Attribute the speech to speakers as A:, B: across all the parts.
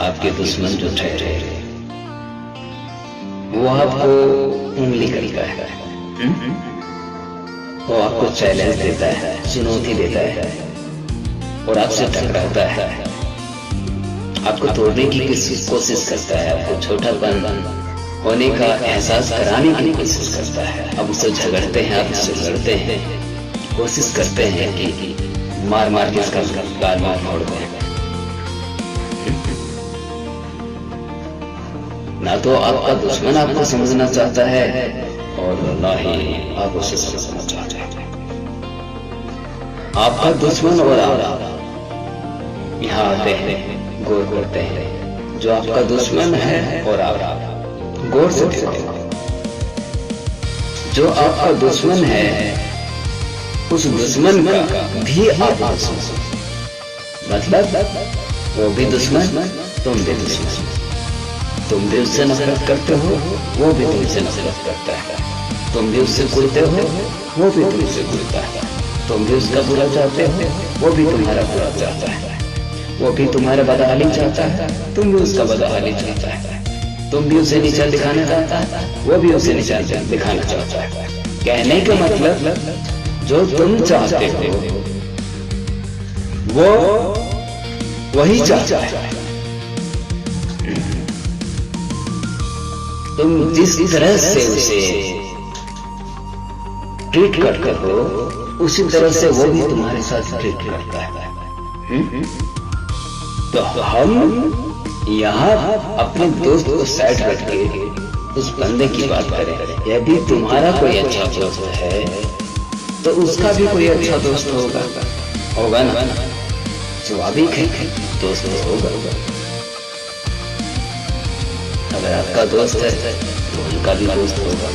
A: आपके दुश्मन जो ठहरे वो आपको उंगली करता है, वो आपको चैलेंज देता है, चुनौती देता है और आपसे टकराता है, आपको तोड़ने की कोशिश करता है, आपको छोटापन होने का एहसास कराने की कोशिश करता है। अब उससे झगड़ते हैं, आप उससे लड़ते हैं, कोशिश करते हैं कि मार मार के इसका गाल मार फोड़ दें। ना तो आपका दुश्मन आपको समझना चाहता है और ना ही आप उसे समझना चाहते हैं। आपका दुश्मन और आप यहाँ आते हैं, गौर करते हैं। जो आपका दुश्मन है और आप गौर से देखो, जो आपका दुश्मन है उस दुश्मन का भी आप दुश्मन, मतलब वो भी दुश्मन, तुम भी दुश्मन। तुम भी उससे नफरत करते हो, वो भी तुमसे नफरत करता है। तुम भी उससे कुड़ते हो, वो भी तुमसे कुड़ता है। तुम भी उसका बुरा चाहते हो, वो भी तुम्हारा बुरा चाहता है। वो भी तुम्हारा बदहाली चाहता है, तुम भी उसका बदहाली चाहता है। तुम भी उसे नीचा दिखाना चाहता है, वो भी उसे नीचा दिखाना चाहता है। कहने का मतलब जो तुम चाहते हो वो वही चाहता है। तुम जिस तरह से उसे ट्रीट करते हो उसी तरह से वो भी तुम्हारे साथ ट्रीट करता है। तो हम यहाँ अपने दोस्त को साइड रख के उस बंदे की बात करें। यदि तुम्हारा कोई अच्छा दोस्त है तो उसका भी कोई अच्छा दोस्त होगा ना, स्वाभाविक है, दोस्त होगा। अगर आपका दोस्त है तो उनका भी दोस्त होगा,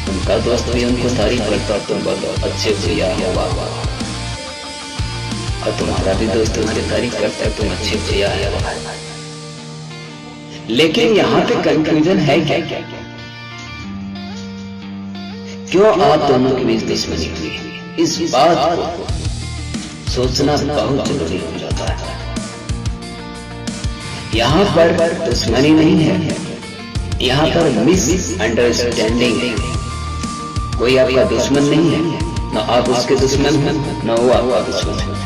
A: उनका दोस्त भी उनको तारीफ करता, तुम बहुत अच्छे भैया हो, वाह। और तुम्हारा भी दोस्त तुम्हारी तारीफ करता है, तुम अच्छे भैया है। लेकिन यहाँ पे कंफ्यूजन है क्या? क्यों आप दोनों के बीच दुश्मनी हुई? इस बात को सोचना बहुत जरूरी हो जाता है। यहाँ पर दुश्मनी नहीं है, यहाँ पर मिसअंडरस्टैंडिंग है। कोई आपका दुश्मन नहीं है, न आप उसके दुश्मन हैं, न वो आपका दुश्मन है।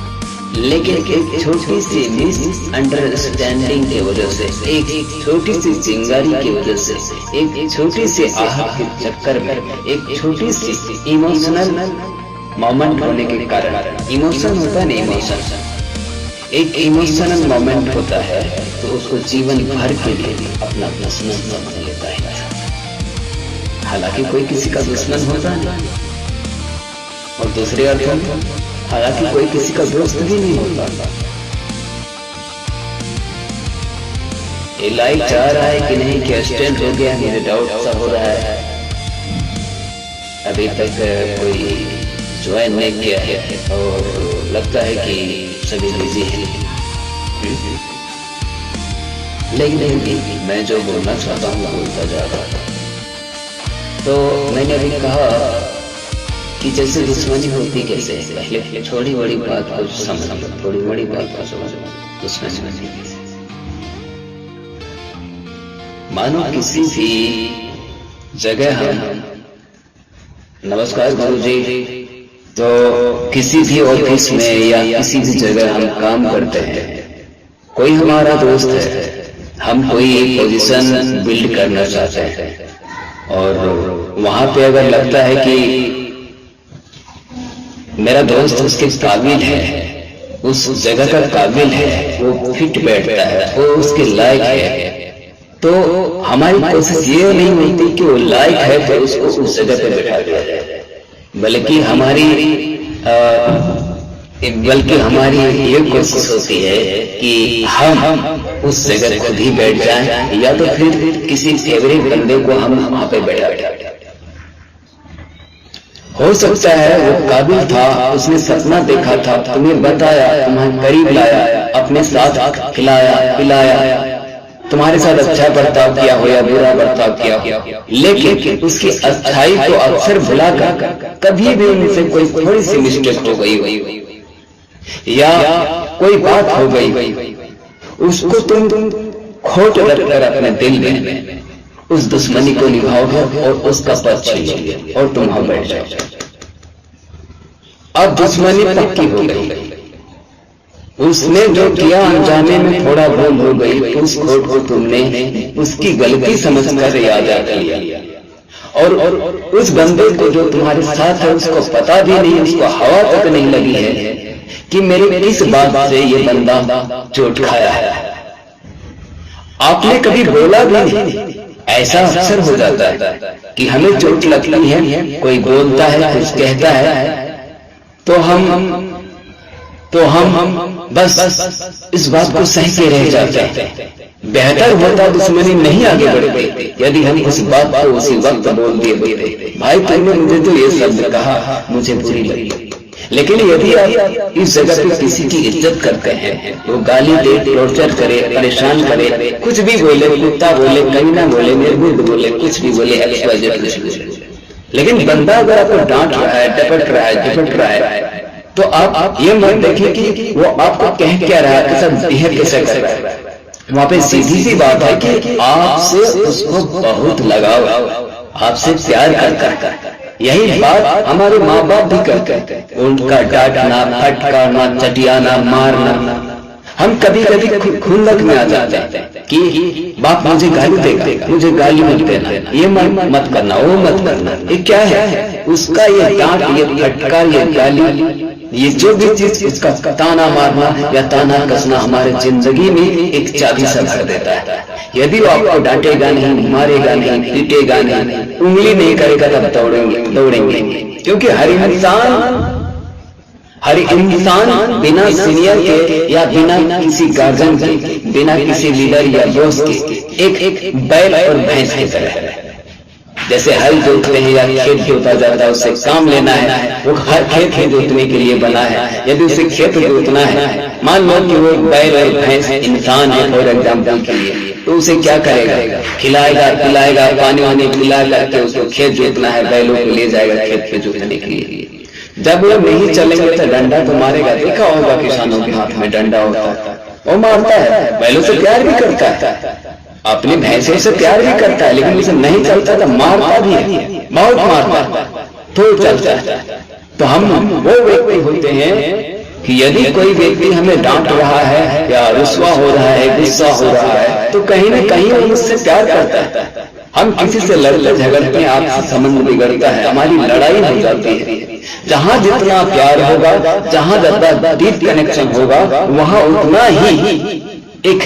A: लेकिन एक छोटी सी मिसअंडरस्टैंडिंग की वजह से, एक छोटी सी चिंगारी की वजह से, एक छोटी सी आहट के चक्कर में, एक छोटी सी इमोशनल मोमेंट होने के कारण, इमोशन होता है ना, इमोशन, एक इमोशनल मोमेंट होता है तो उसको जीवन भर के लिए अपना दुश्मन समझ लेता है। हालांकि कोई किसी का दुश्मन होता नहीं, और दूसरे अर्थों में हालांकि कोई किसी का दोस्त भी नहीं होता। ये लाइक चाह रहा है कि नहीं, क्या स्टैंड हो गया, मुझे डाउट सा हो रहा है। अभी तक कोई ज्वाइन नहीं किया है और लगता है कि सभी बिजी हैं। लेकिन मैं जो बोलना चाहता हूँ बोलता जा रहा था। तो मैंने अभी कहा कि जैसे दुश्मनी होती कैसे, पहले थोड़ी बड़ी बात को समझ, थोड़ी बड़ी बात को समझ, दुश्मनी होती कैसे। मानो किसी भी जगह हम, नमस्कार गुरुजी, तो किसी भी ऑफिस में या किसी भी जगह हम काम करते हैं, कोई हमारा दोस्त है, हम कोई पोजीशन बिल्ड करना चाहते हैं और वहां पे अगर लगता है कि मेरा दोस्त उसके काबिल है, उस जगह का काबिल है, वो फिट बैठता है, वो उसके लायक है, तो हमारी कोशिश ये नहीं होती कि वो लायक है तो उसको उस जगह पे बैठा दिया जाए, बल्कि हमारी ये कोशिश होती है कि हम उस जगह खुद ही बैठ जाएं, या तो फिर किसी फेवरेट बंदे को हम वहां पे बैठा। हो सकता है वो काबिल था, उसने सपना देखा था, तुम्हें बताया, तुम्हें करीब लाया, अपने साथ खिलाया पिलाया, तुम्हारे साथ अच्छा बर्ताव किया हो या बुरा बर्ताव किया हो, लेकिन उसकी अच्छाई को अक्सर भुलाकर कभी भी उनसे कोई थोड़ी सी मिस्टेक हो गई या कोई बात हो गई, उसको तुम खोट रखकर अपने दिल में उस दुश्मनी को निभाओगे और उसका पद छीन लोगे और तुम वहां बैठ जाओगे। अब दुश्मनी पक्की हो गई। उसने जो किया अनजाने में थोड़ा भूल हो गई, उस खोट को तुमने उसकी गलती समझकर याद कर लिया और उस बंदे को जो तुम्हारे साथ है उसको पता भी नहीं, उसको हवा तक नहीं लगी है कि मेरे इस बात से ये बंदा चोट खाया है। आपने कभी बोला भी नहीं। ऐसा अक्सर हो जाता है कि हमें चोट लगती है, कोई बोलता है, कुछ कहता है, तो हम बस इस बात को सह के रह जाते हैं। बेहतर होता दुश्मनी नहीं आगे बढ़ती यदि हम उस बात को उसी वक्त बोल दिए होते, भाई तुमने मुझे तो ये शब्द कहा, मुझे बुरी लगी। लेकिन यदि आप इस जगह पे किसी की इज्जत करते हैं, वो गाली दे, टॉर्चर करे, परेशान करे, कुछ भी बोले, कुत्ता बोले, कमीना बोले, निर्बुद्ध बोले, कुछ भी बोले, कुछ भी बोले, लेकिन बंदा अगर आपको डांट रहा है, डपट रहा है, झपट रहा है, तो आप ये मत देखिए कि वो आपको कह क्या रहा है, कैसा बिहेव कैसे कर रहा है। वहां पे सीधी सी बात है कि आपसे उसको बहुत लगाव, आपसे प्यार करता है। यही बात हमारे माँ बाप भी करते हैं। उनका डांटना, फटकारना, चटियाना, मारना, हम कभी कभी खुंदक में आ जाते हैं कि बाप मुझे गाली देगा, मुझे गाली मत देना, ये मत करना, वो मत करना। ये क्या है? उसका ये डांट, ये फटकार, ये गाली, ये जो भी चीज, इसका ताना मारना या ताना कसना हमारे जिंदगी में एक चाबी सा भर देता है। यदि वो आपको डांटेगा नहीं, मारेगा नहीं, पीटेगा नहीं, उंगली नहीं करेगा, तब दौड़ेंगे। क्योंकि हर इंसान बिना सीनियर के या बिना किसी गार्जियन के, बिना किसी लीडर या दोस्त के एक बैल और भैंस की तरह है। जैसे हल जोतते हैं या खेत जोता जाता है, उससे काम लेना है, वो हर खेत जोतने के लिए बना है। यदि उसे खेत जोतना है, मान लो कि वो बैल और भैंस इंसान है फॉर एग्जाम्पल के लिए, तो उसे क्या करेगा? खिलाएगा, पिलाएगा, पानी वानी पिला करके उसको खेत जोतना है, बैलों को ले जाएगा खेत पे जोतने के लिए। जब वो नहीं चलेंगे तो डंडा तो मारेगा। देखा होगा किसानों के हाथ में डंडा होता है, वो मारता है, बैलों से प्यार भी करता है, अपनी भैंसों से प्यार भी करता है, लेकिन उसे नहीं चलता तो मारता भी है, बहुत मारता है, तो चलता है। तो हम वो व्यक्ति होते हैं कि यदि कोई व्यक्ति हमें डांट रहा है या रुस्वा हो रहा है, गुस्सा हो रहा है, तो कहीं ना कहीं वो मुझसे प्यार करता है। हम किसी से लड़ते झगड़ते हैं, आपसे संबंध बिगड़ता है, हमारी लड़ाई हो जाती है। जहां जितना प्यार होगा, जहां ज्यादा डीप कनेक्शन होगा, वहां उतना ही एक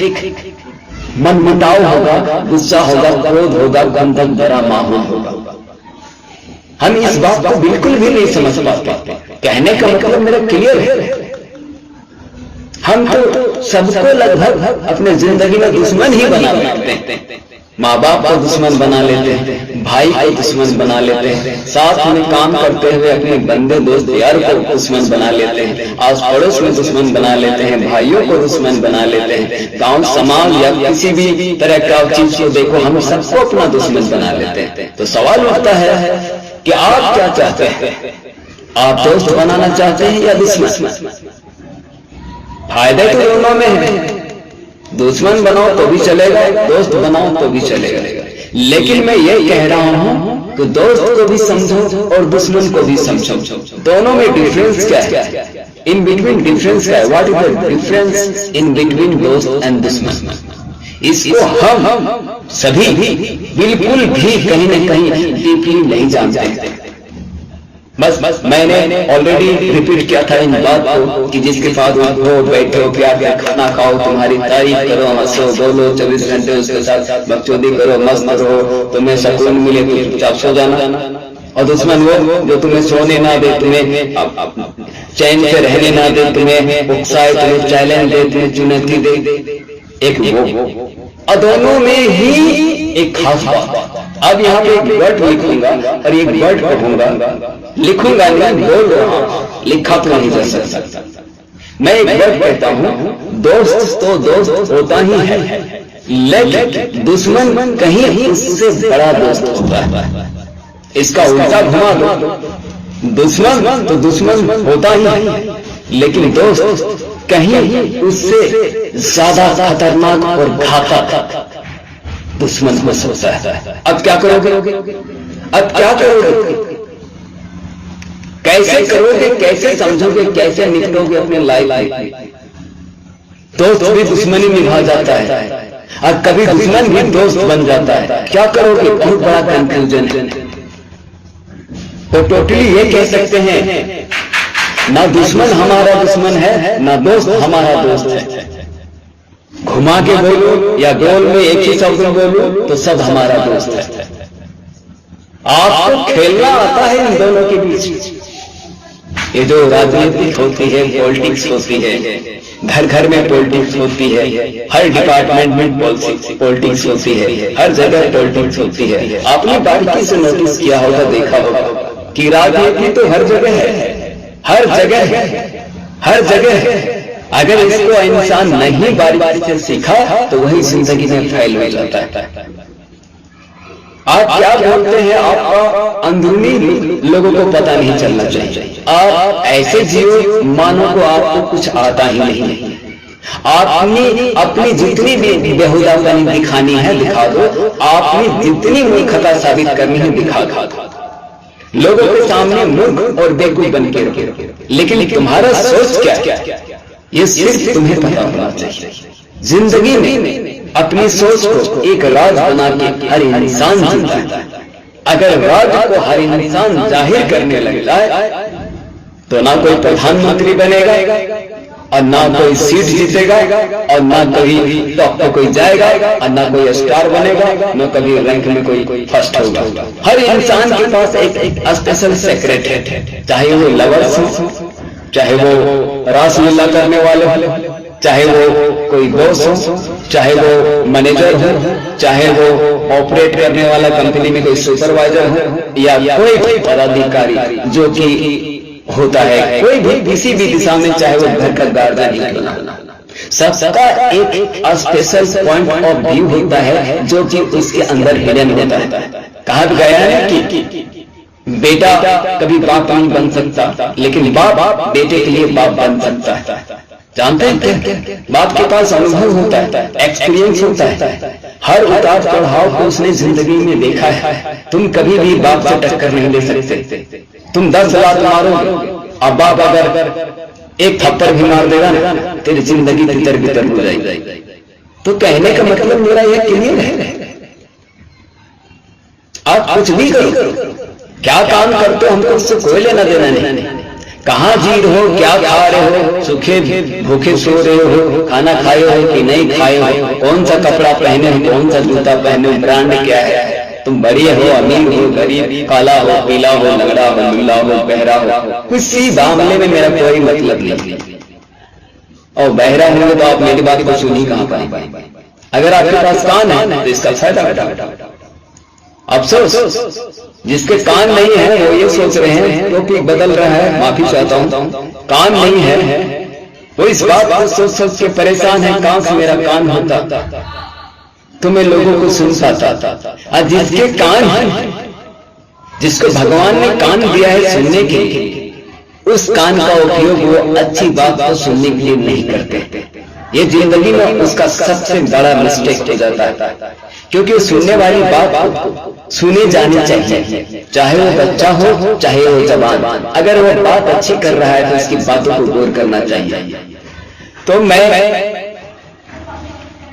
A: मनमुटाव होगा, गुस्सा होगा, क्रोध होगा, गंधक भरा माहौल होगा। हम इस बात को बिल्कुल भी नहीं समझ पाते। कहने का मतलब मेरा क्लियर है। हम तो सबको लगभग अपने जिंदगी में दुश्मन ही बना लेते हैं। माँ बाप को दुश्मन बना लेते हैं, भाई को दुश्मन बना लेते हैं, साथ में काम करते हुए अपने बंदे दोस्त यार को दुश्मन बना लेते हैं, आस पड़ोस में दुश्मन बना लेते हैं, भाइयों को दुश्मन बना लेते हैं, गांव समाज या किसी भी तरह का चीज को देखो, हम सबको अपना दुश्मन बना लेते हैं। तो सवाल उठता है कि आप क्या चाहते हैं? आप दोस्त बनाना चाहते हैं या दुश्मन? फायदे तो दोनों में है। दुश्मन बनाओ तो भी चलेगा, दोस्त बनाओ तो भी चलेगा। लेकिन मैं ये कह रहा हूं कि दोस्त को भी समझो और दुश्मन को भी समझो। दोनों में डिफरेंस क्या है? इन बिटवीन डिफरेंस क्या है? What is the difference in between दोस्त एंड दुश्मन? इसको हम सभी बिल्कुल भी कहीं न कहीं डीपली नहीं जानते। बस मैंने ऑलरेडी रिपीट किया था इन बात को कि जिसके साथ उठो, बैठो, प्यार से खाना खाओ, तुम्हारी तारीफ करो, हंसो, बोलो, 24 घंटे उसके साथ बकचोदी करो, मस्त रहो, तुम्हें सुकून मिले तो चुपचाप सो जाना। और दुश्मन वो जो तुम्हें सोने ना दे, तुम्हें चैन से रहने ना दे, तुम्हें उकसाए, तुम्हें चैलेंज दे, तुम्हें चुनौती दे, एक वो। और दोनों में ही एक खास बात। अब यहाँ पे एक वर्ड लिखूंगा और एक वर्ड पढ़ूंगा, लिखूंगा नहीं, बोल रहा हूं, लिखा तो नहीं जा सकता। मैं एक वर्ड कहता हूं, दोस्त तो दोस्त होता ही है, लेकिन दुश्मन कहीं उससे बड़ा दोस्त होता है। इसका उल्टा घुमा दो, दुश्मन तो दुश्मन होता ही है, लेकिन दोस्त कहीं उससे ज्यादा खतरनाक और घातक दुश्मन हो सकता है। अब क्या करोगे? अब क्या करोगे? कैसे करोगे? कैसे समझोगे? कैसे निपटोगे अपने लाइफ में? दोस्त भी दुश्मनी निभा जाता है और कभी दुश्मन भी दोस्त बन जाता है। क्या करोगे? बहुत बड़ा कंफ्यूजन है। तो टोटली ये कह सकते हैं, ना दुश्मन हमारा दुश्मन है, ना दोस्त हमारा दोस्त है। घुमा के बोलो या गोल में एक ही शब्द में बोलो तो सब हमारा दोस्त है। आपको खेलना आता है इन दोनों के बीच। ये जो राजनीति होती है, पॉलिटिक्स होती है, घर घर में पॉलिटिक्स होती है, हर डिपार्टमेंट में पॉलिटिक्स होती है, हर जगह पॉलिटिक्स होती है। आपने बारीकी से नोटिस किया होगा, देखा होगा कि राजनीति तो हर जगह है, हर जगह है, हर जगह है। अगर इसको इंसान नहीं बारीकी से सीखा तो वही जिंदगी में फैल हो जाता है। आप क्या बोलते हैं, आपका अंदरूनी लोगों को पता नहीं चलना चाहिए। आप ऐसे जियो मानो को आपको कुछ आता ही नहीं। आपने अपनी जितनी भी बेहुदापनी दिखानी है दिखा दो, आपने जितनी मूर्खता साबित करनी है दिखा दो। लोगों के सामने मूर्ख और बेवकूफ बन के रखो, लेकिन तुम्हारा सोच क्या, ये सिर्फ तुम्हें पता होना चाहिए। जिंदगी में अपनी सोच को एक राज बना के हर इंसान जीता है। अगर राज को हर इंसान जाहिर करने लग जाए तो ना कोई प्रधानमंत्री बनेगा और ना कोई सीट जीतेगा और ना कभी टॉप पे कोई जाएगा और ना कोई स्टार बनेगा, ना कभी रैंक में कोई फर्स्ट होगा। हर इंसान के पास एक स्पेशल सीक्रेट है, चाहे वो लवर्स हो, चाहे वो रासलीला करने वाले हो, चाहे वो कोई बॉस हो, चाहे वो मैनेजर हो, चाहे वो ऑपरेट करने वाला कंपनी में कोई सुपरवाइजर हो, या कोई भी पदाधिकारी जो कि होता है, कोई भी किसी भी दिशा में, चाहे वो घर का गार्जियन ही क्यों ना, सबका एक स्पेशल पॉइंट ऑफ व्यू होता है जो कि उसके अंदर हिडन होता है। कहा गया है कि बेटा कभी बाप नहीं बन सकता, लेकिन बाप बेटे के लिए बाप बन सकता है। जानते हैं क्या? बाप के पास अनुभव होता है, एक्सपीरियंस होता है, हर उतार चढ़ाव को उसने जिंदगी में देखा है। तुम कभी भी बाप से टक्कर नहीं ले सकते। तुम 10 बात मारोगे, अब बाप अगर एक थप्पड़ भी मार देगा ना, तेरी जिंदगी तितर बितर हो जाएगी। तो कहने का मतलब मेरा यह क्लियर है, आप कुछ भी करो, क्या काम करते हो, हमको उससे कोई लेना देना नहीं। कहाँ जी रहे हो, क्या खा रहे हो, सूखे भूखे सो रहे हो, खाना खाए हो कि नहीं खाए हो, कौन सा कपड़ा पहने हो, कौन सा जूता पहने हो, ब्रांड क्या है, तुम बड़े हो, अमीर हो, गरीब, काला हो, पीला हो, लंगड़ा हो, लुल्ला हो, बहरा हो, किसी मामले में मेरा कोई मतलब नहीं। और बहरा होंगे तो आप मेरी बात को सुन ही कहाँ पाएंगे। अगर आपके पास कान है तो इसका फायदा उठाओ। अफसोस जिसके कान नहीं है वो ये सोच रहे हैं, टॉपिक बदल रहा है, माफी चाहता हूं, कान नहीं है वो इस बात को सोच सोच के परेशान है, काश मेरा कान होता तो मैं लोगों को सुन पाता। और जिसके कान है, जिसको भगवान ने कान दिया है सुनने के लिए, उस कान का उपयोग वो अच्छी बात को सुनने के लिए नहीं करते। ये जिंदगी में उसका सबसे बड़ा मिस्टेक हो जाता है, क्योंकि सुनने वाली बात सुने जानी चाहिए, चाहे वो बच्चा हो चाहे वो जवान। अगर वो बात अच्छी कर रहा है तो उसकी बातों को गौर करना चाहिए। तो मैं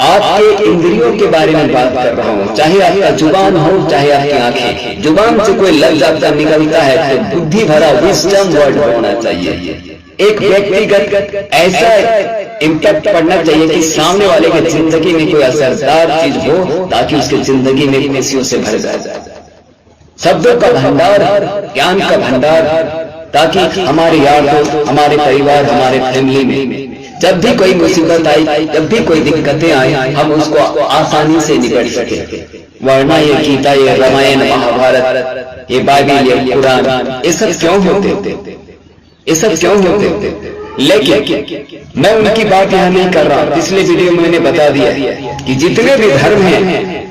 A: आपके इंद्रियों के बारे में बात कर रहा हूं, चाहे आपका जुबान हो चाहे आपकी आंखें। जुबान से कोई लफ्ज आपका निकलता है तो बुद्धि भरा विजडम वर्ड होना चाहिए। एक व्यक्तिगत ऐसा इम्पैक्ट पड़ना चाहिए कि सामने वाले की जिंदगी में कोई असरदार चीज हो, ताकि उसकी जिंदगी में खुशियों से भर जाए। शब्दों का भंडार, ज्ञान का भंडार, ताकि हमारे यार दोस्त, हमारे परिवार, हमारे फैमिली में जब भी कोई मुसीबत आई, जब भी कोई दिक्कतें आई, हम उसको आसानी से निकल सके। वरना ये गीता, ये रामायण, महाभारत, ये बाइबल, ये कुरान, ये सब क्यों होते? ये सब क्यों होते? लेकिन मैं उनकी बात यहां नहीं कर रहा। पिछले वीडियो में मैंने बता दिया कि जितने भी धर्म हैं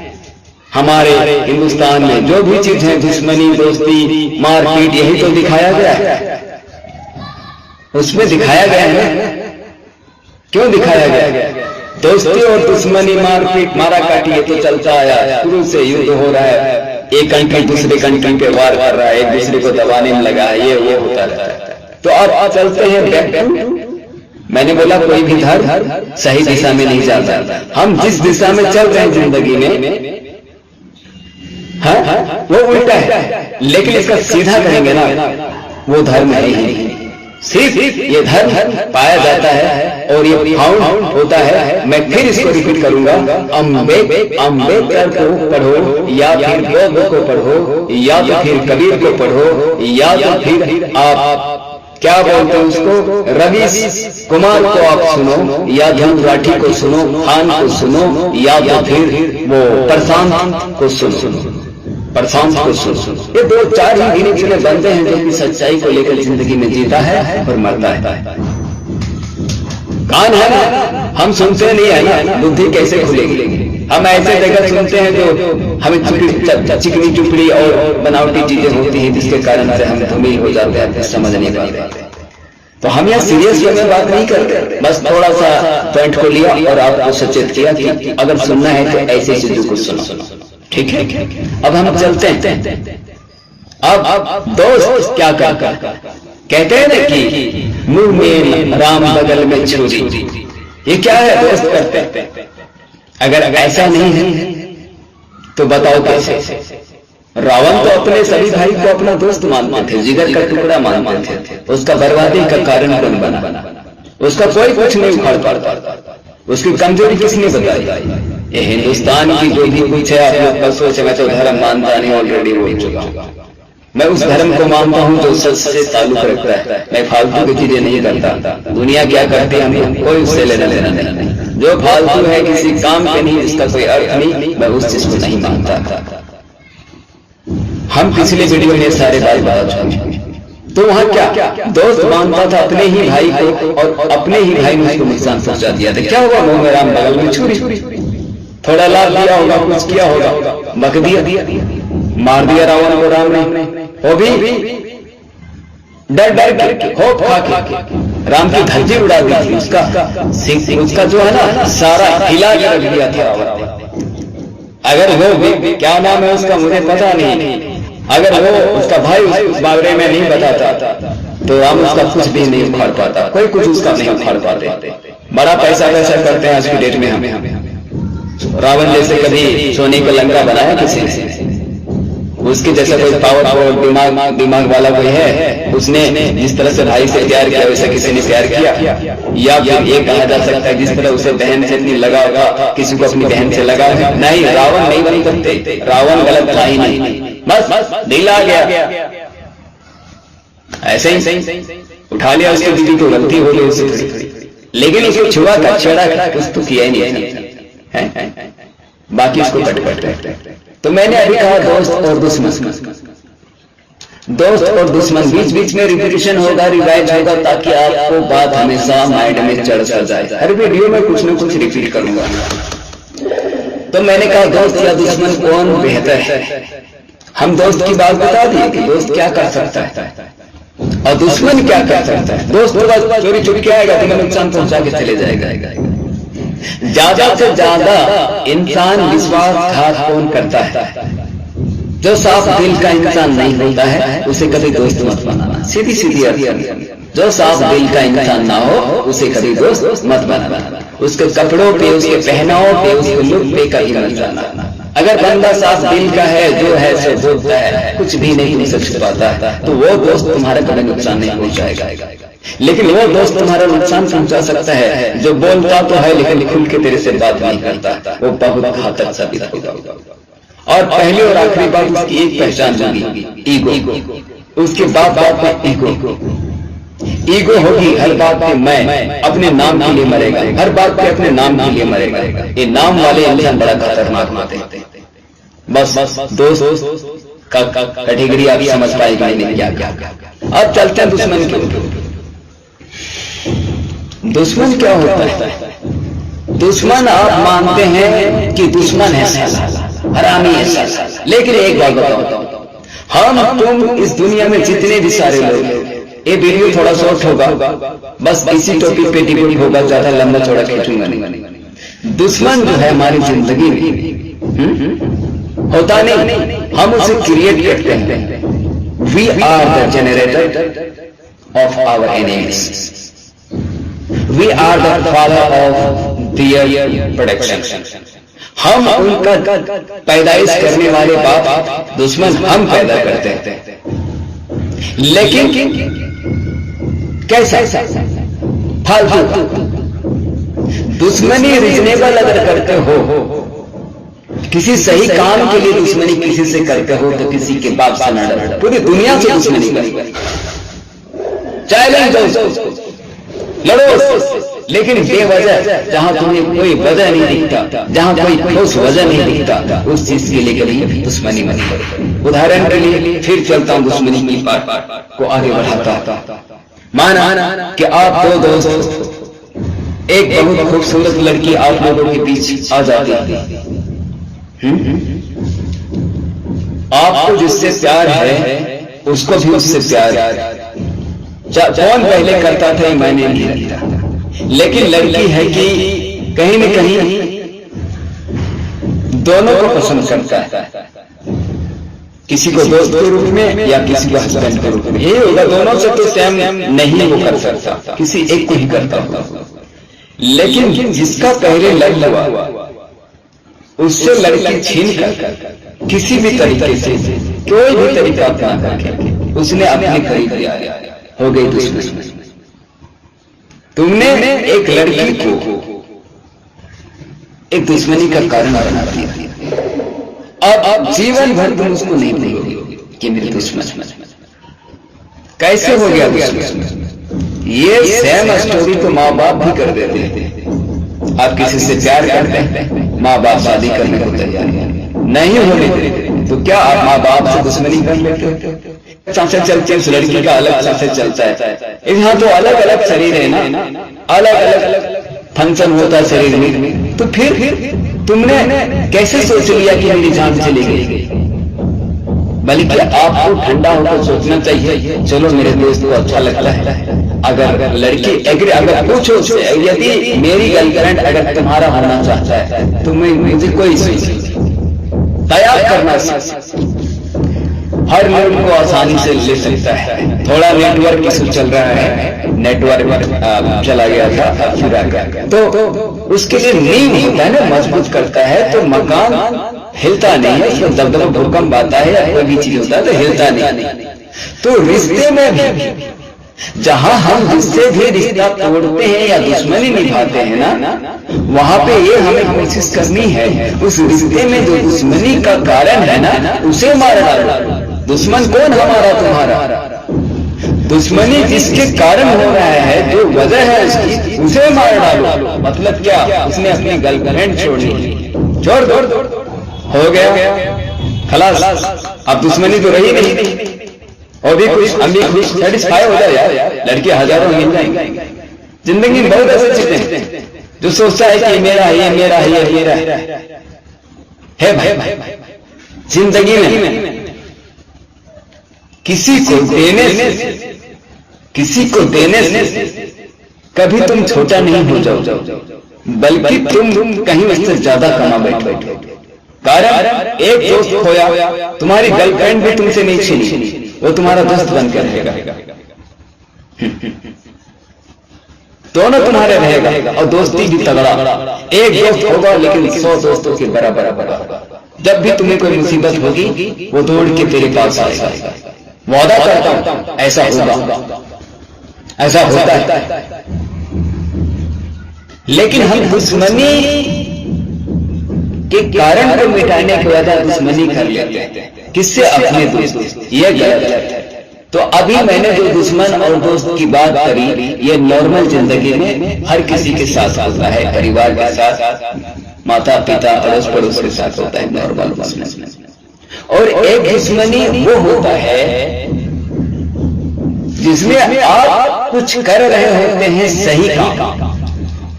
A: हमारे हिंदुस्तान में, जो भी चीज है, दुश्मनी, दोस्ती, मारपीट, यही तो दिखाया गया है। उसमें दिखाया गया है ना क्यों दिखाया गया? दोस्ती और दुश्मनी, मारपीट, मारा काटी, ये तो चलता आया, शुरू से युद्ध हो रहा है, एक कंट्री दूसरे कंट्री पे वार कर रहा है, एक दूसरे को दबाने में लगा है, ये वो होता रहता है। तो अब चलते हैं बैक टू, मैंने बोला कोई भी धर्म सही दिशा में नहीं जाता। हम जिस दिशा में चल रहे हैं जिंदगी में, हाँ वो उल्टा है, लेकिन इसका सीधा करेंगे ना, वो धर्म है ही। सिर्फ ये धर्म पाया जाता है और ये फाउंड होता है। मैं फिर इसको रिपीट करूंगा, अम्बेडकर को पढ़ो, या फिर बौद्ध को पढ़ो, या तो फिर कबीर को पढ़ो, या तो फिर आप क्या बोलते हैं उसको, रवि कुमार को आप सुनो, या ध्रुव राठी को सुनो, खान को सुनो, या तो फिर वो प्रशांत को सुनो, प्रशांत को सुनो। ये दो चार ही गिने चुने बंदे हैं जो कि सच्चाई को लेकर जिंदगी में जीता है और मरता है। कान है ना, हम सुनते नहीं है ना, बुद्धि कैसे खुलेगी? हम ऐसे जगह सुनते हैं जो हमें चिकनी चुपड़ी और बनावटी चीजें होती हैं, जिसके कारण से हम धूमिल हो जाते हैं, समझ नहीं पाते। तो हम यहाँ सीरियस वे में बात नहीं करते, बस थोड़ा सा पॉइंट को लिया और आपको सचेत किया कि अगर सुनना है तो ऐसे चीजों को सुनो, ठीक है? अब हम चलते हैं। अब दोस्त क्या करता, कहते हैं ना कि मुंह में राम बगल में छुरी, ये क्या है दोस्त करते? अगर ऐसा नहीं है तो बताओ कैसे? रावण तो अपने सभी भाई को अपना दोस्त मानते थे, जिगर का टुकड़ा मानते थे। उसका बर्बादी का कारण कौन बना? उसका कोई कुछ नहीं उखाड़ पाता। उसकी कमजोरी किसने बताई? ये हिंदुस्तान की जो भी कुछ है, आप लोग कल सोचे मैं तो धर्म मानता नहीं, ऑलरेडी बोल चुका हूं। मैं उस धर्म को मानता हूं जो सच से ताल्लुक रखता है। मैं फालतू की चीजें नहीं करता। दुनिया क्या करती है हमें कोई उससे लेना देना नहीं। जो फालतू है किसी काम के नहीं, जिसका कोई अर्थ नहीं, मैं उस चीज को नहीं मानता। हम पिछले वीडियो में सारे बात बता चुके। तो वहां क्या दोस्त मानता था अपने ही भाई को, और अपने ही भाई ने उसको नुकसान पहुंचा दिया था। क्या हुआ? मुंह में राम बगल में छुरी, थोड़ा लाभ दिया होगा, कुछ किया होगा, बक दिया, मार दिया रावण को राम ने। वो भी डर के, खौफ खा के राम की धज्जी उड़ा दी थी। उसका जो है ना सारा हिला के रख दिया था रावण ने। अगर वो क्या नाम है उसका मुझे पता नहीं, अगर वो उसका भाई उस बारे में नहीं बताता तो राम उसका कुछ भी नहीं उखाड़ पाता, कोई कुछ उसका नहीं उखाड़ पाते। बड़ा पैसा करते हैं आज की डेट में। हमें रावण जैसे कभी सोने का लंका बनाया किसी ने? उसके जैसा कोई पावरफुल दिमाग वाला कोई है? उसने जिस तरह से भाई से प्यार किया वैसे किसी ने प्यार किया? या फिर ये कहा जा सकता है जिस तरह उसे बहन से इतनी लगाव था, किसी को अपनी बहन से लगाव है? नहीं, रावण नहीं बन सकते। रावण गलत था ही नहीं, बस दिल आ गया, ऐसे ही उठा लिया उसकी बीवी को, गलती हो गई उससे, लेकिन उसको छुआ का छेड़ा कुछ तो किया ही नहीं है, बाकी उसको कट। तो मैंने अभी कहा दोस्त और दुश्मन, दोस्त और दुश्मन बीच में रिपीटेशन होगा, रिवाइज होगा, ताकि आपको बात हमेशा माइंड में चढ़ जाए। हर वीडियो में कुछ न कुछ रिपीट करूंगा। तो मैंने कहा दोस्त या दुश्मन कौन बेहतर है? हम दोस्त की बात बता दिए कि दोस्त क्या कर सकता है और दुश्मन क्या कर सकता है। दोस्त होगा चोरी चुरी के आएगा, तुम्हें नुकसान पहुंचा के चले जाएगा। ज्यादा से ज्यादा इंसान विश्वासघात कौन करता है? जो साफ दिल का इंसान नहीं होता है उसे कभी दोस्त मत बनाना। सीधी अर्थ, जो साफ दिल का इंसान ना हो उसे कभी दोस्त मत बनाना। उसके कपड़ों पे, उसके पहनावों पे, उसके लुक पे कभी मत जाना। अगर बंदा साफ दिल का है, जो है सो बोलता है, कुछ भी नहीं तुमसे छुपाता है, तो वो दोस्त तुम्हारा कभी नुकसान नहीं पहुंचाएगा। लेकिन वो दोस्त तुम्हारा नुकसान पहुंचा सकता है जो बोलता तो है लेकिन खुल के तेरे से बात नहीं करता, वो बहुत घातक साबित होगा। और पहली और आखिरी बात, उसकी एक पहचान होगी, ईगो। उसके बात में ईगो होगी। हर बात पे मैं अपने नाम के लिए मरेगा, हर बात पे अपने नाम के लिए मरेगा। ये नाम वाले इंसान बड़ा खतरनाक होते हैं। बस दोस्त का कैटेगरी आप समझ पाएगा नहीं क्या। अब चलते हैं दुश्मन के ऊपर। दुश्मन क्या होता है? दुश्मन आप मानते हैं कि दुश्मन है साला, हरामी है साला। लेकिन एक बात बताओ, हम तुम इस दुनिया में जितने भी सारे लोग ये वीडियो थोड़ा शॉर्ट होगा, बस इसी टॉपिक पे डिबेट होगा, ज्यादा लंबा चौड़ा खींचूंगा नहीं। दुश्मन जो है हमारी जिंदगी में होता नहीं, हम उसे क्रिएट करते हैं। We are the generator of our enemies, we are the father of their production. हम उनका पैदाइश करने वाले बाप दुश्मन हम पैदा करते हैं। लेकिन कैसा फालतू दुश्मनी रीजनेबल अगर करते हो, किसी सही काम के लिए दुश्मनी किसी से करते हो तो किसी के बाप से न डरो, पूरी दुनिया से दुश्मनी करो, चैलेंज दो, लड़ो, लेकिन बेवजह जहां तुम्हें कोई वजह नहीं दिखता, जहां कोई ठोस वजह नहीं दिखता, उस चीज के लिए कभी दुश्मनी मत करो। उदाहरण के लिए फिर चलता हूं दुश्मनी की बात को आगे बढ़ाता। माना कि आप दो दोस्त, एक बहुत खूबसूरत लड़की आप लोगों के बीच आ जाती है, आपको जिससे प्यार है उसको भी उससे प्यार है। कौन पहले करता था मैंने नहीं रखता, लेकिन लड़की है कि कहीं न कहीं दोनों को पसंद करता है, किसी को दोस्त के रूप में या किसी को हस्बैंड के रूप में। ये होगा, दोनों से तो सेम नहीं वो कर सकता, किसी एक को ही करता होगा। लेकिन जिसका पहले लग हुआ उससे लड़की छीन कर किसी भी तरीके से, कोई भी तरीका अपना करके उसने अपने करीब लिया, हो गई दुश्मनी। तुमने एक लड़की को एक दुश्मनी का कारण बना दिया, अब जीवन भर तुम उसको नहीं भूलोगे कि मेरी दुश्मन। कैसे हो गया दुश्मन? ये सेम स्टोरी तो माँ बाप भी कर देते हैं। आप किसी से प्यार करते हैं, माँ बाप शादी करने को तैयार नहीं होने देते, तो क्या आप माँ बाप से दुश्मनी कर लेते हो? सांसें चलती है, उस लड़की का अलग सांसें चलता है, यहाँ तो अलग अलग शरीर है ना, अलग अलग फंक्शन होता है शरीर में, तो फिर तुमने कैसे सोच लिया कि मेरी जान चली गई? बल्कि आपको ठंडा होकर सोचना चाहिए, चलो मेरे दोस्त को अच्छा लगता है, अगर लड़की अगर पूछो यदि मेरी गर्लफ्रेंड अगर तुम्हारा होना चाहता है तो मुझे कोई तैयार करना, हर लोग को आसानी से ले सकता है। थोड़ा नेटवर्क इशू चल रहा है, नेटवर्क चला गया था, फिर आ गया, तो उसके लिए नींव होता है ना, मजबूत करता है, तो मकान हिलता नहीं है, उसमें दबदबा भूकंप आता है या कोई भी चीज होता है तो हिलता नहीं। तो रिश्ते में भी जहां हम जिससे भी रिश्ता तोड़ते हैं या दुश्मनी निभाते हैं ना, वहां पे ये हमें कोशिश करनी है उस रिश्ते में जो दुश्मनी का कारण है ना उसे मार डालो। दुश्मन कौन? हमारा तुम्हारा। दुश्मनी जिसके कारण हो रहा है, जो वजह है उसकी, उसे मार डालो। मतलब क्या? उसने अपनी गर्लफ्रेंड छोड़ी, छोड़ दो, हो गया खलास, अब दुश्मनी तो रही नहीं, और भी खुश, हम भी खुश, सेटिस्फाई हो जाए यार। लड़के हजारों मिल जाएंगे। जिंदगी में बहुत ऐसे चीजें हैं जो सोचता है कि मेरा है, ये मेरा है, ये मेरा है भाई। जिंदगी में किसी को देने से कभी तुम छोटा नहीं हो जाओ, बल्कि तुम कहीं उससे ज्यादा कमा बैठो। कारण एक दोस्त खोया, तुम्हारी गर्लफ्रेंड भी तुमसे नहीं छीनी, वो तुम्हारा दोस्त बनकर रहेगा, दोनों तुम्हारे रहेगा, और दोस्ती भी तगड़ा। एक दोस्त होगा लेकिन 100 दोस्तों के बराबर होगा। जब भी तुम्हें कोई मुसीबत होगी वो दौड़ के तेरे पास आएगा। वादा करता हूं ऐसा होगा, ऐसा होता है। लेकिन हम दुश्मनी के कारण को मिटाने के वजह दुश्मनी कर लेते हैं, किससे? अपने दोस्त। ये गलत है। तो अभी मैंने जो दुश्मन और दोस्त की बात करी, ये नॉर्मल जिंदगी में हर किसी के साथ होता है, परिवार के साथ, माता पिता अड़ोस पड़ोस के साथ होता है, नॉर्मल दुश्मनी। और एक दुश्मनी वो होता है जिसमें आप कुछ कर रहे होते हैं सही काम,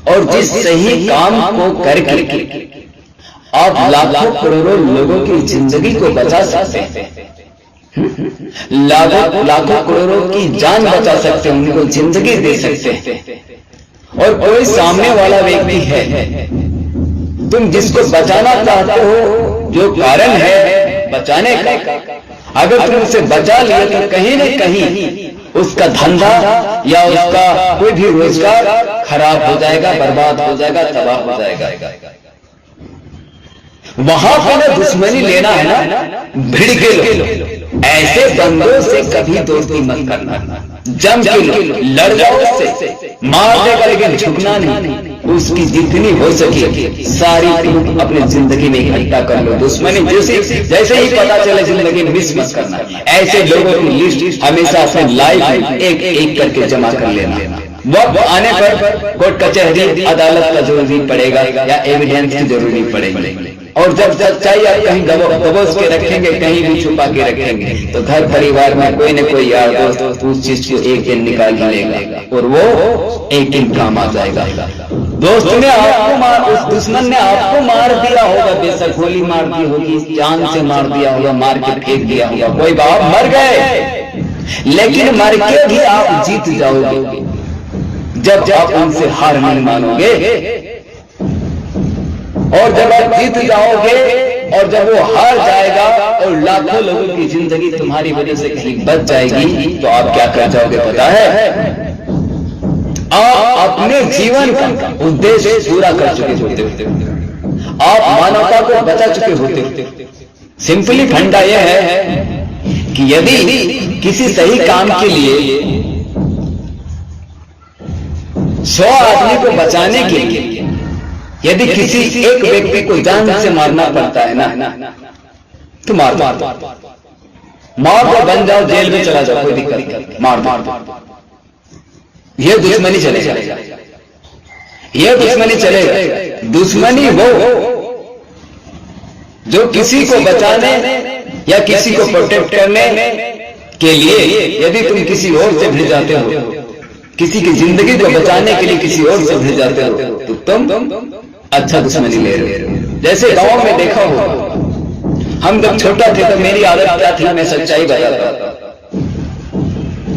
A: और जिस सही काम को करके आप लाखों करोड़ों लोगों की जिंदगी को बचा सकते हैं, लाखों लाखों करोड़ों की जान बचा सकते हैं, उनको जिंदगी दे सकते हैं। और कोई सामने वाला व्यक्ति है, तुम जिसको बचाना चाहते हो, जो कारण है बचाने का, अगर तुम उसे बचा लिया तो कहीं न कहीं उसका धंधा या उसका कोई भी रोजगार खराब हो जाएगा, बर्बाद हो जाएगा, तबाह हो जाएगा। वहां पर ना दुश्मनी लेना है ना, भिड़ के लो। ऐसे बंदों से कभी दोस्ती मत करना, जम के लो, लड़ जाओ उससे, मार देगा लेकिन झुकना नहीं। उसकी जितनी हो सके सारी तुम अपनी जिंदगी में इकट्ठा कर लो। दुश्मनी जैसे ही पता चले जिंदगी में मिस मत करना। ऐसे लोगों की लिस्ट हमेशा अपने लाइफ में एक एक करके जमा कर लेना। वक्त आने पर कोर्ट कचहरी अदालत का जरूरी पड़ेगा या एविडेंस की जरूरी पड़ेगी। और जब सच्चाई आप कहीं दबोच के रखेंगे, कहीं भी छुपा के रखेंगे, तो घर परिवार में कोई न कोई यार दोस्त उस चीज को एक दिन निकाल ही लेगा और वो एक दिन काम आ जाएगा। दोस्त ने आपको उस दुश्मन ने आपको मार दिया होगा, बेशक गोली मार दी होगी, जान से मार दिया होगा, मार के फेंक दिया होगा, कोई बाप मर गए, लेकिन मर के भी आप जीत जाओगे जब आप उनसे हार नहीं मानोगे। और जब आप जीत जाओगे और जब वो हार जाएगा और लाखों लोगों की जिंदगी तुम्हारी वजह से कहीं बच जाएगी, तो आप क्या कर जाओगे पता है? आप अपने जीवन का उद्देश्य पूरा कर चुके होते हो, आप मानवता को बचा चुके होते हो। सिंपली फंडा यह है कि यदि किसी सही काम के लिए 100 आदमी को बचाने के लिए यदि किसी एक व्यक्ति को जान से मारना पड़ता है ना, तो मार दो, बन जाओ, जेल में चला जाओ, कोई दिक्कत नहीं, मार दो। ये दुश्मनी चलेगा, ये दुश्मनी चलेगा। दुश्मनी वो जो किसी को बचाने या किसी को प्रोटेक्ट करने के लिए यदि तुम किसी और से भिड़ जाते हो, किसी की जिंदगी को बचाने के लिए किसी और से भिड़ जाते हो, तो तुम अच्छा दुश्मनी ले रहे हो। जैसे गांव में देखा हो, हम जब छोटा थे तो मेरी आदत क्या थी, मैं सच्चाई बताता था।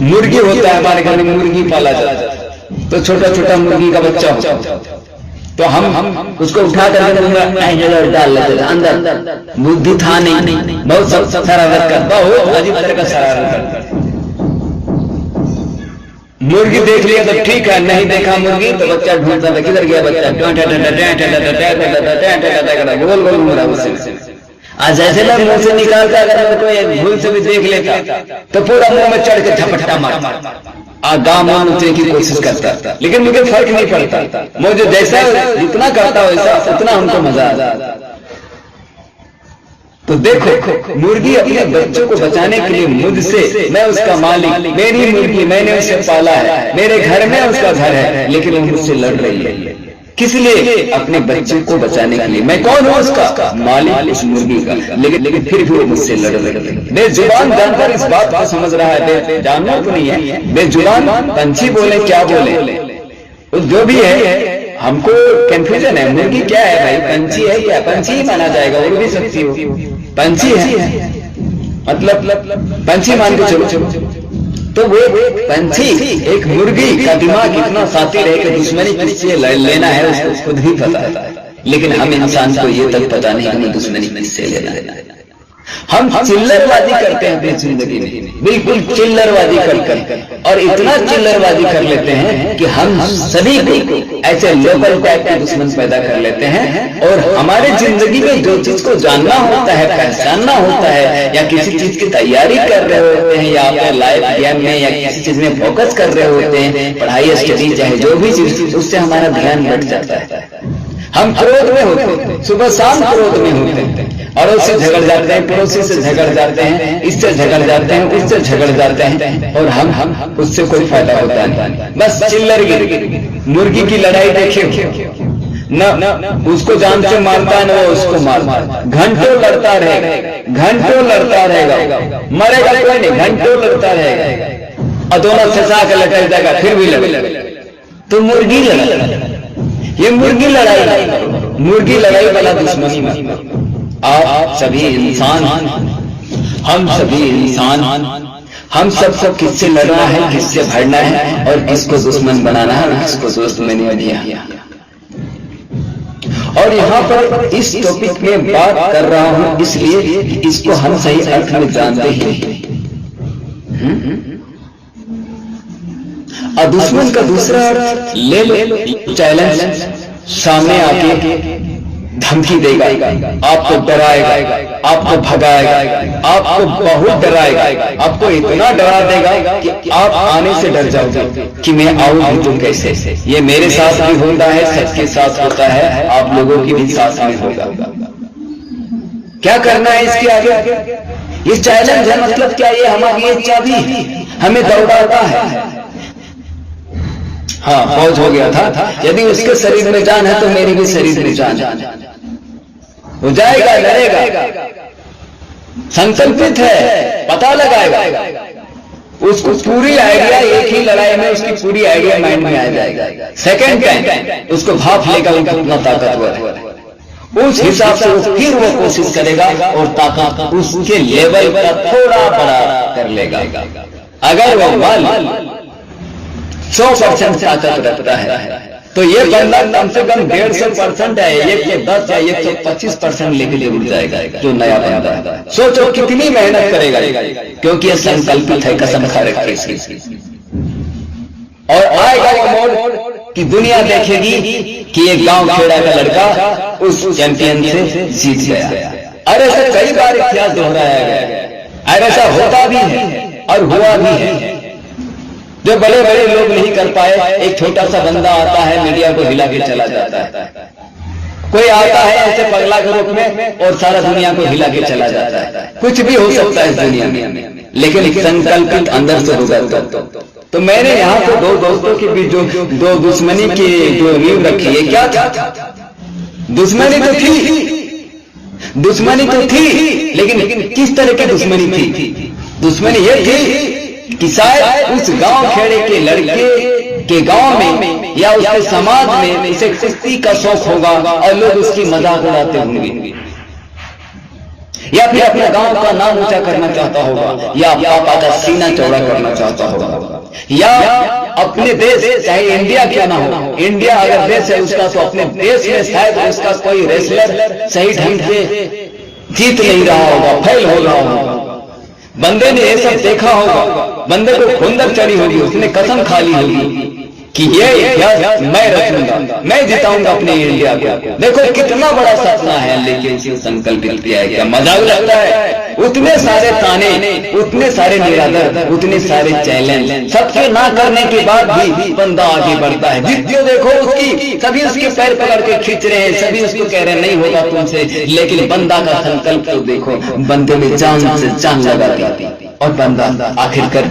A: मुर्गी होता है हमारे घर में, मुर्गी पाला जाता है, तो छोटा छोटा मुर्गी का बच्चा होता है, तो हम उसको उठा कर डाल लेते थे अंदर। बुद्धि था नहीं, बहुत शरारत करता, बहुत अजीब तरह का शरारत करता। मुर्गी देख लिया तो ठीक है, नहीं देखा मुर्गी तो बच्चा ढूंढता था, किधर गया बच्चा, गोल गोल घूम रहा है। आज जैसे मैं मुंह से निकालता, अगर कोई भूल से भी देख लेता तो पूरा मुंह में चढ़ के झपट्टा मारता, गाँव मानने की कोशिश करता, लेकिन मुझे फर्क नहीं पड़ता। मुझे जैसा जितना करता वैसा उतना हमको मजा आ जाता। तो देखो, मुर्गी अपने बच्चों को बचाने के लिए मुझसे, मैं उसका मालिक, मेरी मुर्गी, मैंने उसे पाला है, मेरे घर में उसका घर है, लेकिन वो मुझसे लड़ रही है। किस लिए? अपने बच्चे को बचाने के लिए। मैं कौन हूँ? उसका मालिक, उस मुर्गी का, लेकिन फिर भी वो मुझसे लड़ रही है। बेजुबान जानवर इस बात को समझ रहा है, जानवर तो नहीं है, बेजुबान पंछी बोले क्या बोले, जो भी है, हमको कंफ्यूजन है। मुर्गी क्या है भाई, पंछी है क्या? पंछी ही माना जाएगा, उड़ भी सकती हो, पंछी है, मतलब पंछी मान के चलो। तो वो पंछी, एक मुर्गी का दिमाग इतना साथी रहे कि दुश्मनी किससे लेना है उसको खुद ही पता है, लेकिन हम इंसान को ये तक पता नहीं हमें दुश्मनी किससे लेना है। हम चिल्लरबाजी करते हैं अपनी जिंदगी में, बिल्कुल चिल्लरबाजी कर और इतना चिल्लरबाजी कर लेते हैं कि हम सभी को ऐसे लोकल टाइप के दुश्मन पैदा कर लेते हैं। और हमारे जिंदगी में जो चीज को जानना होता है, पहचानना होता है, या किसी चीज की तैयारी कर रहे होते हैं, या अपने लाइफ गेम में या किसी चीज में फोकस कर रहे होते हैं, पढ़ाई स्टडी चाहे जो भी चीज, उससे हमारा ध्यान बढ़ जाता है। हम क्रोध में होते हैं, सुबह शाम क्रोध में होते हैं, और उससे झगड़ जाते हैं, पड़ोसी से झगड़ जाते हैं, इससे झगड़ जाते हैं, उससे झगड़ जाते हैं, और हम उससे कोई फायदा होता नहीं, बस चिल्लरगिरी। मुर्गी की लड़ाई देखिए, न उसको जान से मारता है, न वो उसको मारता, घंटों लड़ता रहेगा, घंटों लड़ता रहेगा, मरेगा कोई नहीं, घंटों लड़ता रहेगा, और दोनों फंसा के लटक जाएगा, फिर भी लड़ेगा। तो मुर्गी लड़ाई, ये मुर्गी लड़ाई, मुर्गी लड़ाई वाला दुश्मनी में आप सभी इंसान हम सभी इंसान, हम सब किससे लड़ना है, किससे भरना है और किसको दुश्मन बनाना है और किसको दोस्त मैंने दिया। और यहाँ पर इस टॉपिक में बात कर रहा हूं इसलिए इसको हम सही अर्थ में जानते ही। और दुश्मन का दूसरा अर्थ ले लो, चैलेंज, सामने आके धमकी देगा, आपको डराएगा, आपको भगाएगा, आपको बहुत डराएगा, आपको इतना डरा देगा कि आप आने से डर जाओगे कि मैं आऊंगी तो कैसे। ये मेरे साथ भी होता है, सबके साथ होता है, आप लोगों की भी साथ में होगा। क्या करना है इसके आगे? ये चैलेंज है, मतलब क्या? ये हमारी एक चाबी हमें दौड़ाता है। हाँ, फौज हो गया था, यदि उसके शरीर में जान है तो मेरे भी शरीर में जान है। वो जाएगा, लड़ेगा, संकल्पित है, पता लगाएगा, उसको पूरी आइडिया, एक ही लड़ाई में उसकी पूरी आइडिया माइंड में आ जाएगा। सेकंड टाइम उसको भाप लेगा वो कितना ताकतवर है, उस हिसाब से फिर वो कोशिश करेगा और ताकत उसके लेवल का थोड़ा बड़ा कर लेगा। अगर वो माल 100% ताकत रखता है तो ये बंदा कम से कम 150% है, 110 या 125% लेके उड़ जाएगा जो नया बंदा है। सोचो कितनी मेहनत करेगा, क्योंकि ये संकल्पित है, कसम खा रखी इसकी। और आएगा वो मोड़ कि दुनिया देखेगी कि एक गांव खेड़ा का लड़का उस चैंपियन से जीत गया। और ऐसा कई बार इतिहास दोहराया गया, और ऐसा होता भी है और हुआ भी है। जो बड़े बड़े लोग नहीं कर पाए, एक छोटा सा बंदा आता है, मीडिया को हिला के चला जाता है। कोई आता है ऐसे पगला के रूप में और सारा दुनिया को हिला के चला जाता है। कुछ भी हो सकता है इस दुनिया में, लेकिन संकल्पित अंदर से होगा। तो मैंने यहाँ पे दो दोस्तों के बीच जो दो दुश्मनी की जो नींव रखी है, क्या था? दुश्मनी तो थी, लेकिन किस तरह की दुश्मनी थी? दुश्मनी ये थी कि शायद उस गांव खेड़े के लड़के के गांव में या उसके समाज में उसे कुश्ती का शौक होगा और लोग उसकी मजाक उड़ाते होंगे, या फिर अपने गांव का नाम ऊंचा करना चाहता होगा, या पापा का सीना चौड़ा करना चाहता होगा, या अपने देश, चाहे इंडिया क्यों ना हो, इंडिया अगर देश है उसका, तो अपने देश में शायद उसका कोई रेसलर सही ढंग से जीत नहीं रहा होगा, फेल हो रहा होगा। बंदे ने ये सब देखा होगा, बंदे को खुंदक चढ़ी होगी, उसने कसम खा ली होगी कि ये इतिहास मैं रचूंगा, मैं जिताऊंगा अपने इंडिया को। देखो कितना बड़ा सपना है, लेकिन इसे संकल्पित किया है। क्या मजाक लगता है? उतने सारे ताने, उतने सारे निरादर, उतने सारे चैलेंज, सबके ना करने के बाद भी बंदा आगे बढ़ता है। जिद्दियों देखो उसकी, सभी उसके पैर पकड़ के खींच रहे हैं, सभी उसको कह रहे हैं नहीं होगा तुमसे, लेकिन बंदा का संकल्प तो देखो, बंदे में जान से जान लगा दी और बंदा आखिरकार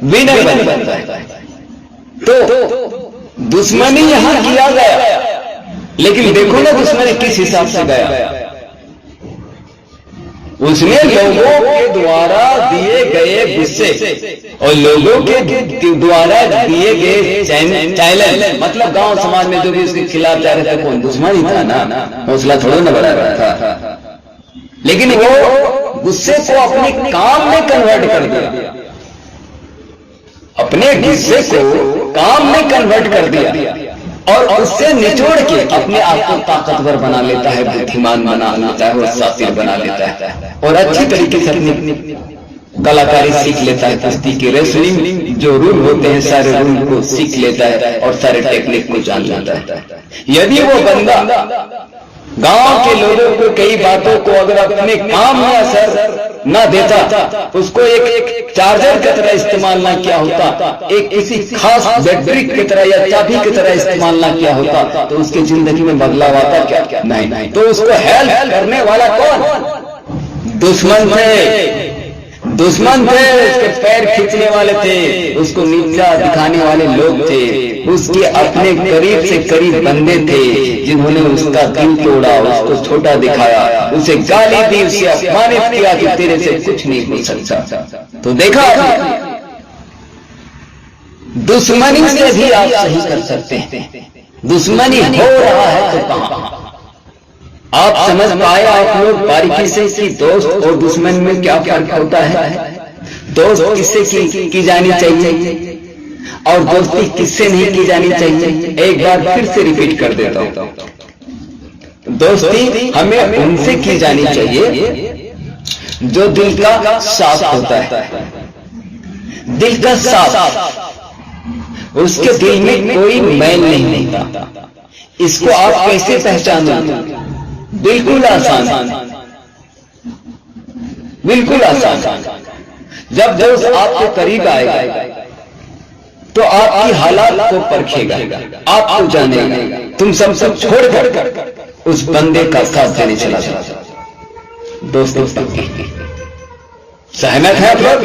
A: विनर बन जाता है। तो दुश्मनी यहां किया गया, लेकिन देखो ना दुश्मनी किस हिसाब से गया। उसने लोगों के द्वारा दिए गए गुस्से और लोगों के द्वारा दिए गए चैलेंज, मतलब गांव समाज में जो भी उसके खिलाफ जा रहे थे, कौन दुश्मनी था ना, हौसला थोड़ा ना बढ़ा रहा था, लेकिन वो गुस्से को अपने काम में कन्वर्ट कर दिया, अपने गुस्से को काम में कन्वर्ट कर दिया और उससे निचोड़ के अपने आप को ताकतवर बना लेता है, बुद्धिमान बना लेता है और शातिर बना लेता है, और अच्छी तरीके से अपनी कलाकारी सीख लेता है। कुश्ती की रेसलिंग जो रूल होते हैं सारे रूल को सीख लेता है और सारे टेक्निक को जान लेता है। यदि वो बंदा गांव के लोगों को कई बातों को अगर अपने काम में असर न देता, उसको एक चार्जर की तरह इस्तेमाल ना किया होता, एक किसी खास बैटरी की तरह या चाबी की तरह इस्तेमाल ना किया होता, तो उसकी जिंदगी में बदलाव आता क्या? नहीं। तो उसको हेल्प करने वाला कौन? दुश्मन थे, उसके पैर खींचने वाले थे, उसको नीचा दिखाने वाले लोग थे, उसके अपने करीब से करीब बंदे थे जिन्होंने उसका दिल तोड़ा, उसको छोटा दिखाया, उसे गाली दी, उसे अपमानित किया कि तेरे से कुछ नहीं हो सकता। तो देखा, दुश्मनी से भी आप सही कर सकते हैं। दुश्मनी हो रहा है तो कहां? आप समझ पाए आप लोग बारीकी से कि दोस्त और दुश्मन में क्या फर्क होता है? दोस्त किससे की जानी चाहिए और दोस्ती किससे नहीं की जानी चाहिए? एक बार फिर से रिपीट कर देता हूं। दोस्ती हमें उनसे की जानी चाहिए जो दिल का साफ होता है। दिल का साफ, उसके दिल में कोई मैल नहीं होता। इसको आप कैसे पहचानोगे? बिल्कुल आसान, बिल्कुल आसान। जब दोस्त आपके करीब आएगा तो आपकी हालात को परखेगा, आपको जानेगा। तुम सब छोड़कर उस बंदे का साथ देने चला जाता। दोस्तों सहमत है आप लोग?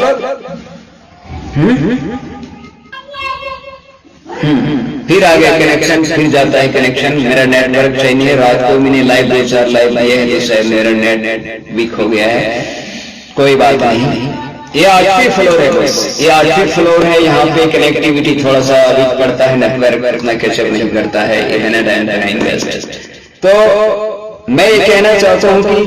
A: फिर आ गया कनेक्शन, फिर जाता है कनेक्शन। मेरा नेटवर्क चाहिए, रात को मैंने लाइव 2-4 लाइव लिए हैं, तो शायद मेरा नेट वीक हो गया है। कोई बात नहीं, ये 8वीं फ्लोर है बस, ये 8वीं फ्लोर है। यहाँ पे कनेक्टिविटी थोड़ा सा वीक पड़ता है, नेटवर्क उतना कैचअप नहीं करता है। तो मैं ये कहना चाहता हूँ कि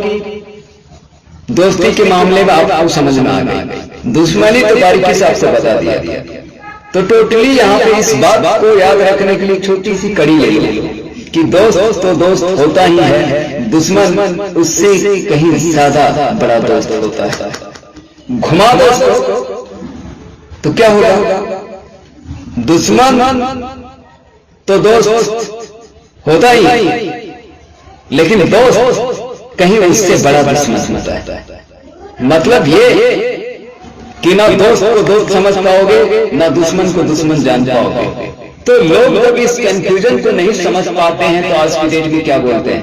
A: दोस्ती के मामले में आपको समझ में आ गई, दुश्मनी तो बारीकी से आपसे बता दिया। तो टोटली यहाँ पे इस बात को याद रखने के लिए छोटी सी कड़ी ले लो कि दोस्त तो दोस्त होता ही है, दुश्मन उससे कहीं ज्यादा बड़ा दोस्त होता है। घुमा दोस्त तो क्या होगा? दुश्मन तो दोस्त होता ही, लेकिन दोस्त कहीं उससे बड़ा दुश्मन होता है। मतलब ये कि ना दोस्त को दोस्त समझ पाओगे, ना दुश्मन को दुश्मन जान पाओगे। तो लोग जब इस कंफ्यूजन को नहीं समझ पाते हैं तो आज की डेट में क्या बोलते हैं?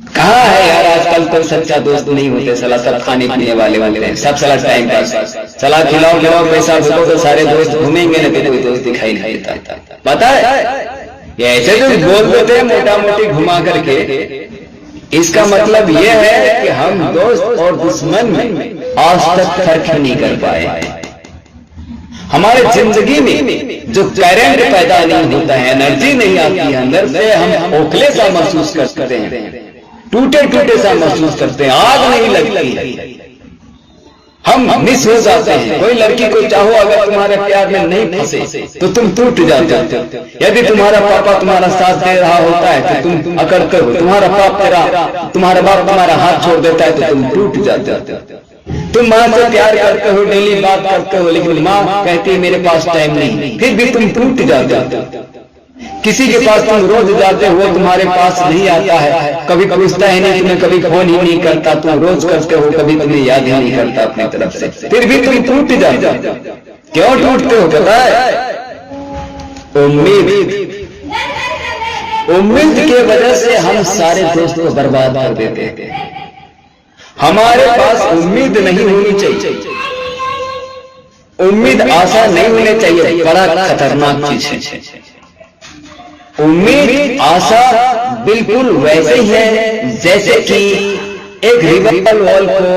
A: कहाँ है यार, आजकल तो सच्चा दोस्त नहीं होते, सला सब खाने पीने वाले हैं, सब सला टाइम पास, सला खिलाओ पैसा दो तो सारे दोस्त घूमेंगे, ना कोई दोस्त दिखाई नहीं देता। पता है ये ऐसे जो बोल देते हैं मोटा मोटी घुमा करके, इसका मतलब यह है कि हम दोस्त और दुश्मन में आज तक फर्क नहीं कर पाए। हमारे जिंदगी में जो करंट पैदा नहीं होता है, एनर्जी नहीं आती है अंदर से, हम ओखले सा महसूस करते हैं, टूटे सा महसूस करते हैं, आग नहीं लगती, हम मिस हो जाते हैं। कोई लड़की को चाहो, अगर तुम्हारे प्यार में नहीं फंसे तो तुम टूट जाते हो। यदि तुम्हारा पापा तुम्हारा साथ दे रहा होता है तो तुम अकड़ते हो, तुम्हारा बाप तुम्हारा हाथ छोड़ देता है तो तुम टूट जाते हो। तुम माँ से प्यार करते हो, डेली बात करते हो, लेकिन माँ कहती है मेरे पास टाइम नहीं, फिर भी तुम टूट जाते हो। किसी के पास तुम रोज जाते हो, तुम्हारे पास नहीं आता है, कभी पूछता है नहीं, तुम्हें कभी फोन ही नहीं करता, तुम रोज करते हो, कभी तुम्हें याद ही नहीं करता अपनी तरफ से, फिर भी तुम टूट जाते हो। क्यों टूटते हो पता है? उम्मीद की वजह से हम सारे दोस्त को बर्बाद कर देते हैं। हमारे पास उम्मीद नहीं होनी चाहिए, उम्मीद आशा नहीं होनी चाहिए, बड़ा खतरनाक चीज है। उम्मीद आशा बिल्कुल वैसे ही है जैसे कि एक रिवॉल्वर वॉल को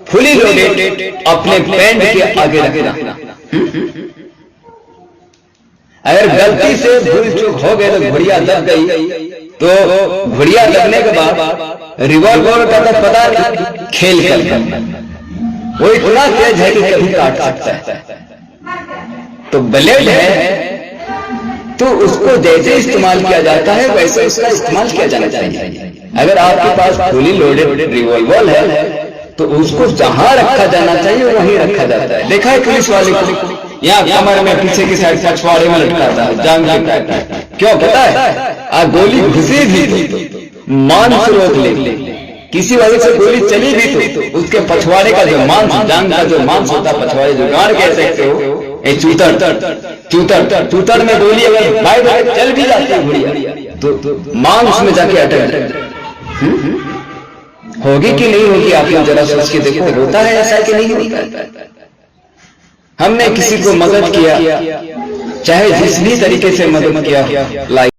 A: फुली लोडेड अपने पैंट के आगे रखना। अगर गलती से भूल चूक हो गए तो घुड़िया दब गई, तो घुड़िया लगने के बाद रिवॉल्वर का तो पता नहीं खेल कर वो इतना तेज है कि कभी काट सकता है। तो ब्लेड है तो उसको जैसे इस्तेमाल किया जाता है वैसे उसका इस्तेमाल किया जाना चाहिए। अगर आपके पास फुली लोडेड रिवॉल्वर है तो उसको जहां रखा जाना चाहिए वहीं रखा जाता है। देखा है पुलिस वाले को यहाँ कमर में पीछे की साइड पछवाड़े में लटकाता है, जान लटकाता है, क्यों पता है? गोली घुसी भी तो मांस रोक ले, किसी वजह से गोली चली भी तो उसके पछवाड़े का जो मांस, जांग का जो मांस होता है, पछवाड़े जो गाड़ कह सकते हो, चूतर में गोली अगर बाइट चल भी जाती है घुड़िया तो मांस में जाके अटक होगी कि नहीं होगी? आप लोग जरा सोच के देखो, होता है ऐसा कि नहीं होता? हमने किसी को मदद किया, चाहे जिस भी तरीके से मदद किया, लाइक